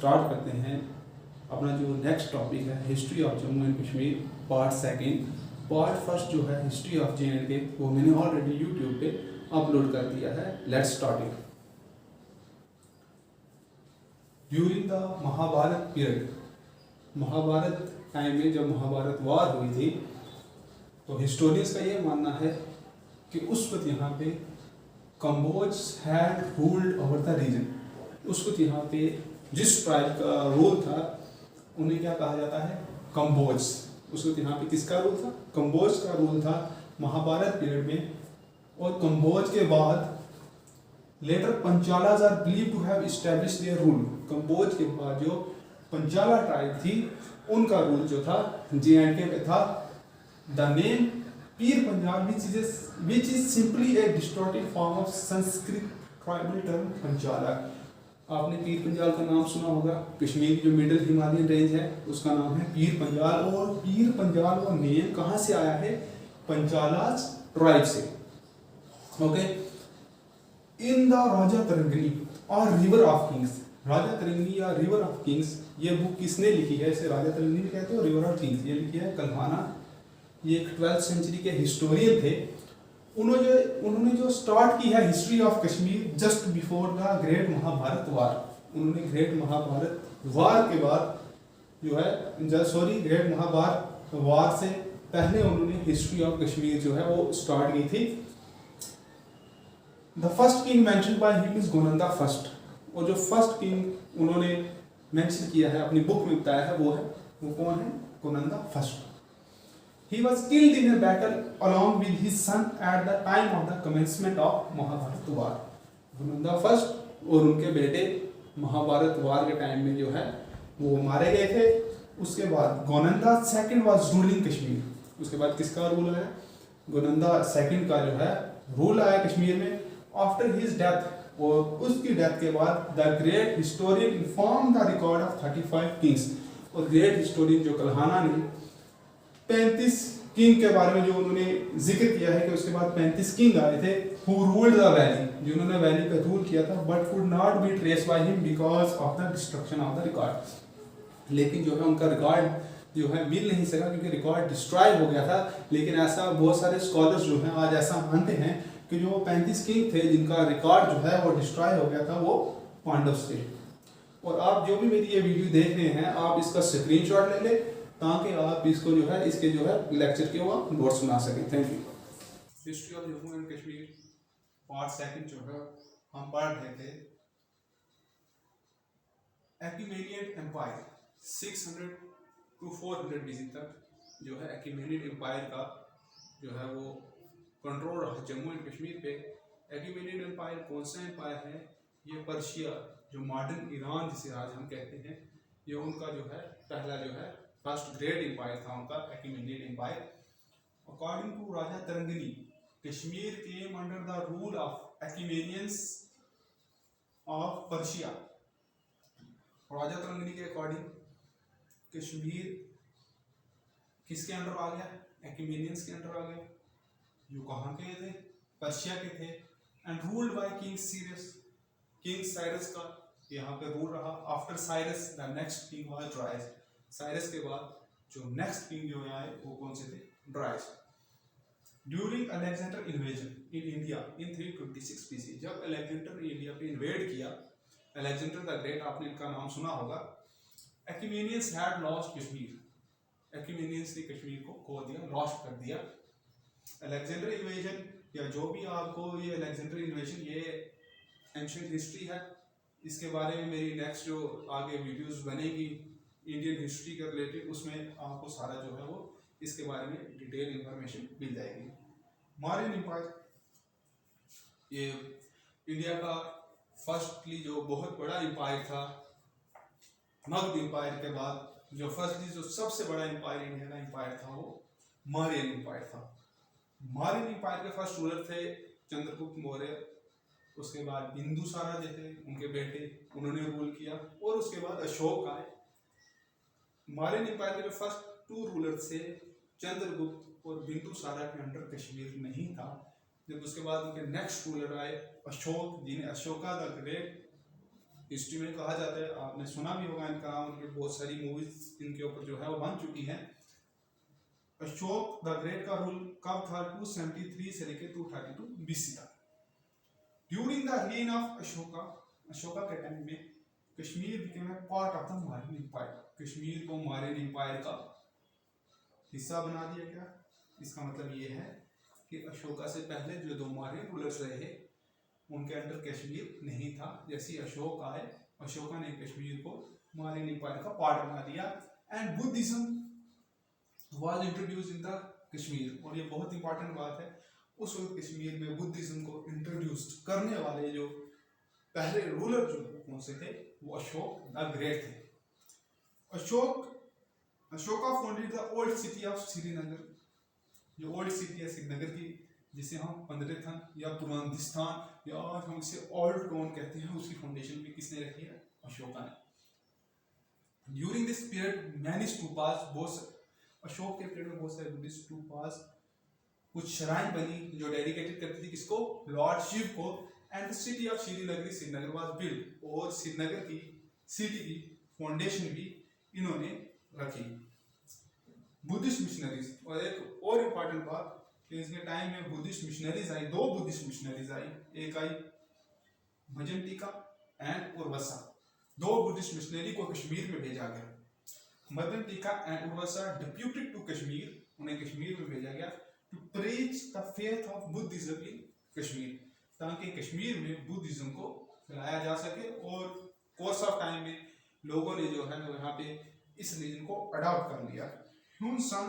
Start करते हैं अपना जो नेक्स्ट टॉपिक है history of Jammu and Kashmir part second. Part first जो है हिस्ट्री ऑफ JNK वो मैंने ऑलरेडी यूट्यूब पे अपलोड कर दिया है। Let's start it. During the Mahabharata period, Mahabharata time में जब महाभारत वार हुई थी तो हिस्टोरियंस का ये मानना है कि उस वक्त यहाँ पे Kamboj had ruled over the region. उस वक्त यहाँ पे जिस ट्राइब का रूल था उन्हें क्या कहा जाता है, कंबोज। उस वक्त यहाँ पे किसका रूल था, कंबोज का रूल था महाभारत पीरियड में। और कंबोज के बाद later Panchalas are believe to have established their rule. Kamboj के बाद जो पंचाला ट्राइब थी उनका रूल जो था JNK में था। The name Pir Panjal which is simply a distorted form of Sanskrit tribal term पंचाला। आपने पीर पंजाल का नाम सुना होगा, कश्मीर की जो मिडिल हिमालयन रेंज है उसका नाम है पीर पंजाल। और पीर पंजाल वो नेम कहाँ से आया है, पंचालाज ट्राइब से। ओके। इन द राजा तरंगिनी और रिवर ऑफ किंग्स, राजा तरंगिनी या रिवर ऑफ किंग्स, ये बुक किसने लिखी है, इसे राजा तरंगिनी कहते हो, रिवर ऑफ किंग्स ये लिखी है कल्हाना। ये एक 12th सेंचुरी के हिस्टोरियन थे। उन्होंने जो स्टार्ट की है history of Kashmir just before the great Mahabharata war. उन्होंने ग्रेट महाभारत वार के बाद जो है ग्रेट महाभारत वार से पहले उन्होंने हिस्ट्री ऑफ कश्मीर जो है वो स्टार्ट की थी। The first king mention by him is Gonanda first. और जो फर्स्ट किंग उन्होंने मेंशन किया है अपनी बुक में बताया है वो कौन है, Gonanda first. He was killed in a battle along with his son at the time of the commencement of Mahabharata war. Gonanda first और उनके बेटे महाभारत वार के टाइम में जो है वो मारे गए थे। उसके बाद Gonanda second was ruling Kashmir. उसके बाद किसका रूल आया, गोनंदा सेकंड का जो है रूल आया कश्मीर में। आफ्टर हिज डेथ, और उसकी डेथ के बाद the great historian inform the record of 35 Kings. और ग्रेट हिस्टोरियन जो कल्हाना ने 35 किंग के बारे में जो उन्होंने जिक्र किया है कि उसके बाद 35 किंग आए थे who ruled the valley, जिन्होंने वैली पे रूल किया था, but could not be traced by him because of the destruction of the record। लेकिन जो है उनका रिकॉर्ड जो है मिल नहीं सका क्योंकि रिकॉर्ड डिस्ट्रॉय हो गया था। लेकिन ऐसा बहुत सारे स्कॉलर्स जो हैं आज ऐसा मानते हैं कि जो 35 किंग थे जिनका रिकॉर्ड जो है वो डिस्ट्रॉय हो गया था वो पांडव थे। और आप जो भी मेरी ये वीडियो देख रहे हैं आप इसका स्क्रीनशॉट ले लें ताकि आप इसको जो है इसके जो है लेक्चर के वो नोट्स बना सकें। Thank you. History of Jammu and Kashmir part second जो है हम पढ़ रहे थे। एक्यूमेनियन एम्पायर 600 to 400 BC तक जो है एक्यूमेनियन एम्पायर का जो है वो कंट्रोल रहा जम्मू एंड कश्मीर पे। एक्यूमेनियन एम्पायर कौन सा एम्पायर है, ये पर्शिया जो मॉडर्न ईरान जिसे आज हम कहते हैं, ये उनका जो है पहला जो है फर्स्ट ग्रेट एम्पायर था उनका Achaemenian empire. According to Raja Tarangini Kashmir came under the rule of Achaemenians of Persia. Raja Tarangini के अकॉर्डिंग कश्मीर किसके अंडर आ गया, एक्यूमेनियंस के अंडर आ गया। जो कहाँ के थे, पर्शिया के थे। And ruled by king Cyrus का यहाँ पे रूल रहा। After Cyrus the next king was Dryas. Cyrus के बाद जो नेक्स्ट किंग जो आए वो कौन से थे, Dryas. During Alexander invasion in India in 326 BC, जब अलेक्जेंडर ने इंडिया पे इन्वेड किया, अलेक्जेंडर द ग्रेट आपने इनका नाम सुना होगा। एक्यूमेनियंस हैड लॉस्ट कश्मीर, एक्यूमेनियंस ने कश्मीर को खो दिया, लॉस्ट कर दिया। अलेक्जेंडर इन्वेजन या जो भी आपको ये अलेक्जेंडर इन्वेजन ये एंशिएंट हिस्ट्री है, इसके बारे में मेरी नेक्स्ट जो आगे वीडियोस बनेगी इंडियन हिस्ट्री के रिलेटेड उसमें आपको सारा जो है वो इसके बारे में डिटेल इंफॉर्मेशन मिल जाएगी। मौर्यन एम्पायर ये इंडिया का फर्स्टली जो बहुत बड़ा एम्पायर था। मगध एम्पायर के बाद जो फर्स्टली जो सबसे बड़ा एम्पायर इंडिया का एम्पायर था वो मौर्यन एम्पायर था। मौर्यन एम्पायर के फर्स्ट रूलर थे चंद्रगुप्त मौर्य। उसके बाद बिंदुसारा जो थे उनके बेटे, उन्होंने रूल किया। और उसके बाद अशोक आए। मौर्यन एम्पायर के जो फर्स्ट 2 रूलर थे चंद्रगुप्त और बिंदुसारा के अंडर कश्मीर नहीं था। जब उसके बाद उनके नेक्स्ट रूलर आए अशोक, जिन्हें अशोका द ग्रेट हिस्ट्री में कहा जाता है, आपने सुना भी होगा इनका नाम, उनकी बहुत सारी मूवीज इनके ऊपर जो है वो बन चुकी हैं। अशोक द ग्रेट का रूल कब था? 273 से लेकर 232 BC तक। During the reign of Ashoka के टाइम में Kashmir became a part of the Mauryan empire. Kashmir को मौर्यन एम्पायर का हिस्सा बना दिया गया। इसका मतलब ये है कि अशोका से पहले जो 2 मौर्यन रूलर्स रहे उनके अंडर कश्मीर नहीं था। जैसे अशोक आए, अशोका ने कश्मीर को मौर्यन एम्पायर का पार्ट बना दिया। And Buddhism was introduce in the Kashmir. और ये बहुत इंपॉर्टेंट बात है, उस वक्त कश्मीर में बुद्धिज्म को इंट्रोड्यूस करने वाले जो पहले रूलर जो कौन से थे, वो अशोक द ग्रेट थे। Ashoka founded the old city of Srinagar. जो ओल्ड सिटी है श्रीनगर की, जिसे हम पंद्रथन या पुरांदिस्तान या आज हम इसे ओल्ड टाउन कहते हैं, उसकी फाउंडेशन भी किसने रखी है? अशोका ने। During this period many stupas, Ashok के पीरियड में बहुत सारे बुद्धिस्ट स्तूपास, कुछ श्राइन बनी जो डेडिकेटेड करती थी किसको? लॉर्ड शिव को। And the city of Srinagar was build. और श्रीनगर की सिटी की फाउंडेशन भी इन्होंने रखी। बुद्धिस्ट मिशनरीज, और एक और इम्पॉर्टेंट बात कि इसके टाइम में बुद्धिस्ट मिशनरीज आई, 2 बुद्धिस्ट मिशनरीज आई। एक आई भजन टीका एंड उर्वसा। 2 बुद्धिस्ट मिशनरी को कश्मीर में भेजा गया। मदन टीका एंड उर्वसा डिप्यूटेड टू कश्मीर, उन्हें कश्मीर में भेजा गया to preach the faith of Buddhism in Kashmir, ताकि कश्मीर में बुद्धिज्म को फैलाया जा सके। और कोर्स ऑफ टाइम में लोगों ने जो है यहाँ पे इस रिलीजन को अडॉप्ट कर लिया। ह्यून सन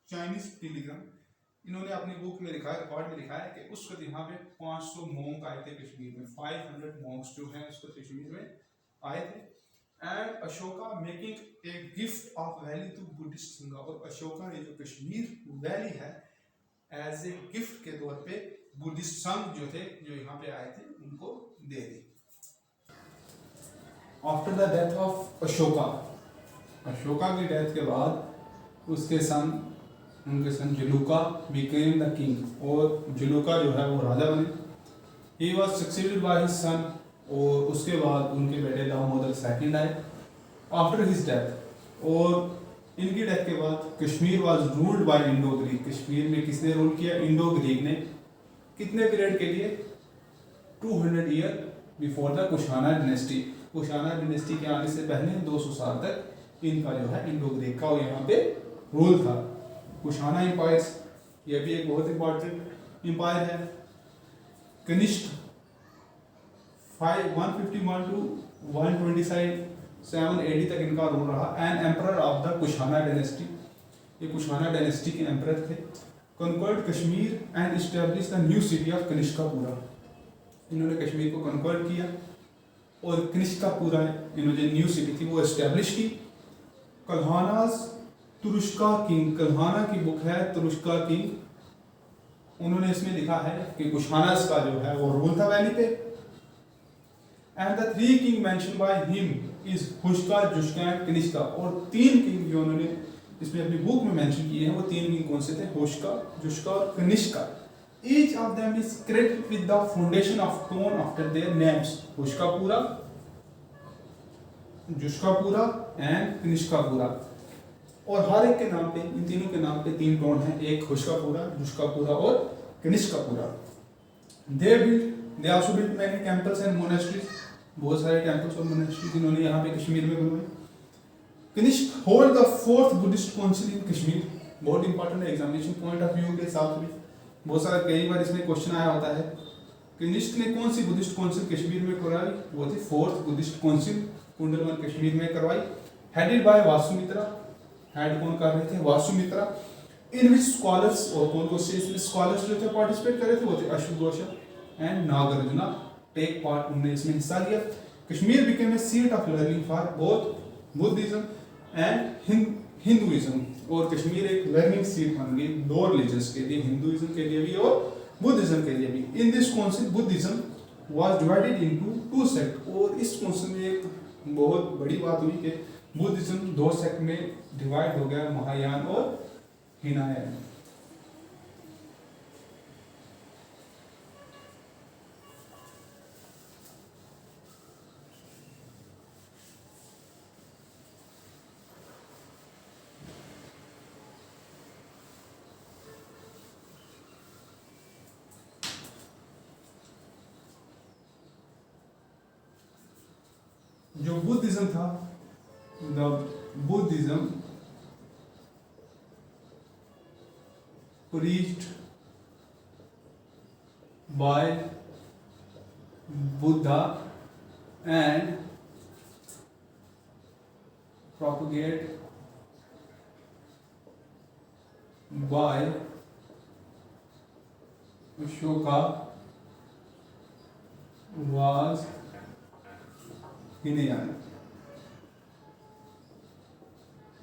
चाइनीज पिलग्रिम, इन्होंने अपनी बुक में लिखा है, रिकॉर्ड में लिखा है कि उस वक्त यहाँ पे 500 मोंक आए थे कश्मीर में। 500 मोंक्स जो हैं उस वक्त कश्मीर में आए थे। And Ashoka making a gift of valley to Buddhist Sangha. और अशोका ने जो कश्मीर वैली है एज ए गिफ्ट के तौर पे बुद्धिस्ट संघ जो थे, जो यहाँ पे आए थे, उनको दे दी। After the death of Ashoka की डेथ के बाद उनके son Jaluka became the king. और जलूका जो है वो राजा बने। He was succeeded by his son, और उसके बाद उनके बेटे दामोदर सेकंड आए आफ्टर हिज डेथ। और इनकी डेथ के बाद Kashmir was ruled by Indo Greek. Kashmir में किसने रूल किया? इंडो ग्रीक ने। कितने पीरियड के लिए? 200 year before the Kushana dynasty. Kushana dynasty के आने से पहले 200 साल तक इनका जो है इंडो ग्रीक का यहाँ पे रूल था। कुशाना एम्पायर, यह भी एक बहुत इंपॉर्टेंट एम्पायर है। कनिष्क 151 टू 127 AD तक इनका रूल रहा। And emperor of the Kushana dynasty, ये कुशाना डायनेस्टी के एम्परर थे। Convert Kashmir and establish the new city of Kanishkapura. इन्होंने कश्मीर को कन्वर्ट किया और कनिष्कापुरा इन्होंने न्यू सिटी थी वो एस्टैब्लिश की। कल्हानास तुरुष्का किंग, कल्हाना की बुक है तुरुष्का किंग, उन्होंने इसमें लिखा है कि कुशानास का जो है वो रूल था वैली पे। And the 3 king mention by him is Hushka, Jushka and Kanishka. और 3 किंग जो उन्होंने इसमें अपनी बुक में मेंशन किए हैं वो 3 किंग कौन से थे? हुशका, जुश्का और Kanishka. Each of them is credited with the foundation of town after their names. Hushkapura, Jushkapura and Kanishkapura. और हर एक के नाम पे, इन तीनों के नाम पे 3 टोन हैं, एक हुशकापुरा, जुश्कापुरा और Kanishkapura. They also built many temples and monasteries. बहुत सारे टेंपल्स और मोनेस्ट्रीज इन्होंने यहाँ पे कश्मीर में बनवाए। Kanishka hold the 4th Buddhist council in Kashmir. बहुत इंपॉर्टेंट है एग्जामिनेशन पॉइंट ऑफ व्यू के हिसाब से। बहुत सारा कई बार इसमें क्वेश्चन आया होता है। कनिष्क ने कौन सी बुद्धिस्ट काउंसिल कश्मीर में करवाई? वो थी 4th Buddhist council, Kundalvan Kashmir में करवाई। Headed by Vasumitra. हेड कौन कर रहे थे? वासुमित्रा। इन विच स्कॉलर्स, और कौन कौन से इसमें स्कॉलर्स जो थे पार्टिसिपेट कर रहे थे वो थे अश्वघोष एंड नागार्जुना टेक पार्ट, उन्होंने इसमें हिस्सा लिया। Kashmir became A seat of learning for both Buddhism and Hinduism. और कश्मीर एक लर्निंग सीट बन गई 2 रिलीजन्स के लिए, हिंदुइज्म के लिए भी और बुद्धिज्म के लिए भी। In this council Buddhism was divided into 2 sect. और इस काउंसिल में एक बहुत बड़ी बात हुई कि बुद्धिज्म 2 सेक्ट में डिवाइड हो गया, महायान और हिनायान। जो बुद्धिज्म था, the Buddhism preached by Buddha and propagated by Ashoka was Hinayana।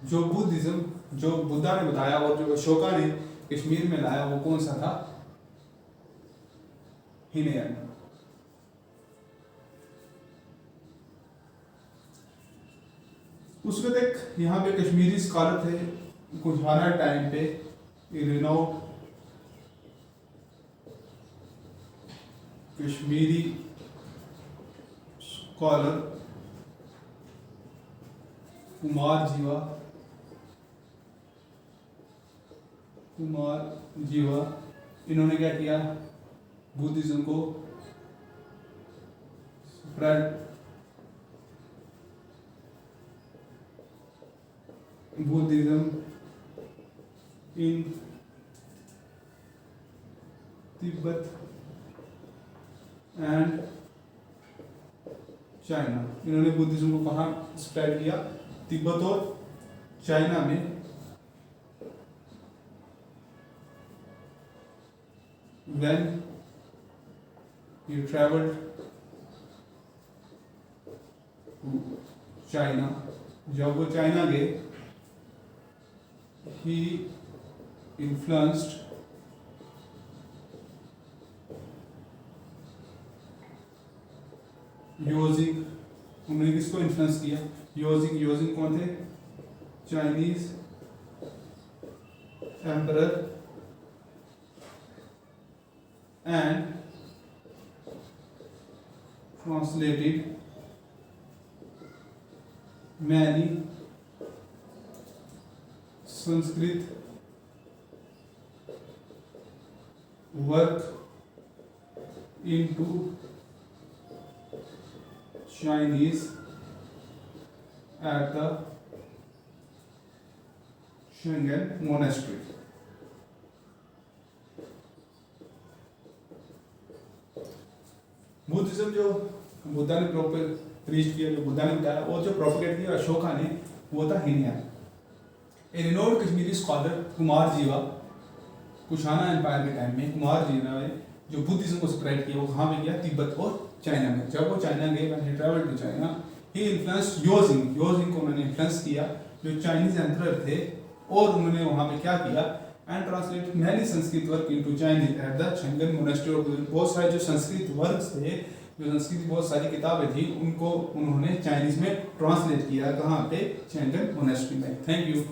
जो बुद्धिज्म जो बुद्धा ने बताया और जो अशोका ने कश्मीर में लाया वो कौन सा था? हीनयान। उस वक्त एक यहाँ पे कश्मीरी स्कॉलर थे कुछाना टाइम पे, रिनाउंड कश्मीरी स्कॉलर कुमार जीवा, इन्होंने क्या किया? बुद्धिज्म को spread Buddhism in Tibet and China. इन्होंने बुद्धिज्म को कहाँ स्प्रेड किया? तिब्बत और चाइना में। When he traveled to China, जब वो चाइना गए, he influenced योजिंग। उन्होंने किसको इन्फ्लुएंस किया? योजिंग कौन थे? Chinese emperor and translated many Sanskrit work into Chinese at the Shengen Monastery। Buddhism जो बुद्धा ने प्रीच किया, जो बुद्धा ने बताया, और जो प्रोपेगेट किया अशोका ने, वो था हीनयान। ए रिनोल्ड कश्मीरी स्कॉलर कुमार जीवा, कुशाना एम्पायर के टाइम में कुमार जीवा ने जो बुद्धिज्म को स्प्रेड किया वो कहाँ पे किया? तिब्बत और चाइना में। जब वो चाइना गए, when he travelled to China, he influenced योजिंग को उन्होंने इन्फ्लुएंस किया जो चाइनीज एम्परर थे, और उन्होंने वहाँ पे क्या किया? And translate many Sanskrit work into Chinese at the Schengen monastery. बहुत सारे जो संस्कृत वर्क्स थे, जो संस्कृत की बहुत सारी किताबें थी, उनको उन्होंने चाइनीज में ट्रांसलेट किया। कहाँ पे? शेंगन मोनेस्ट्री में। Thank you.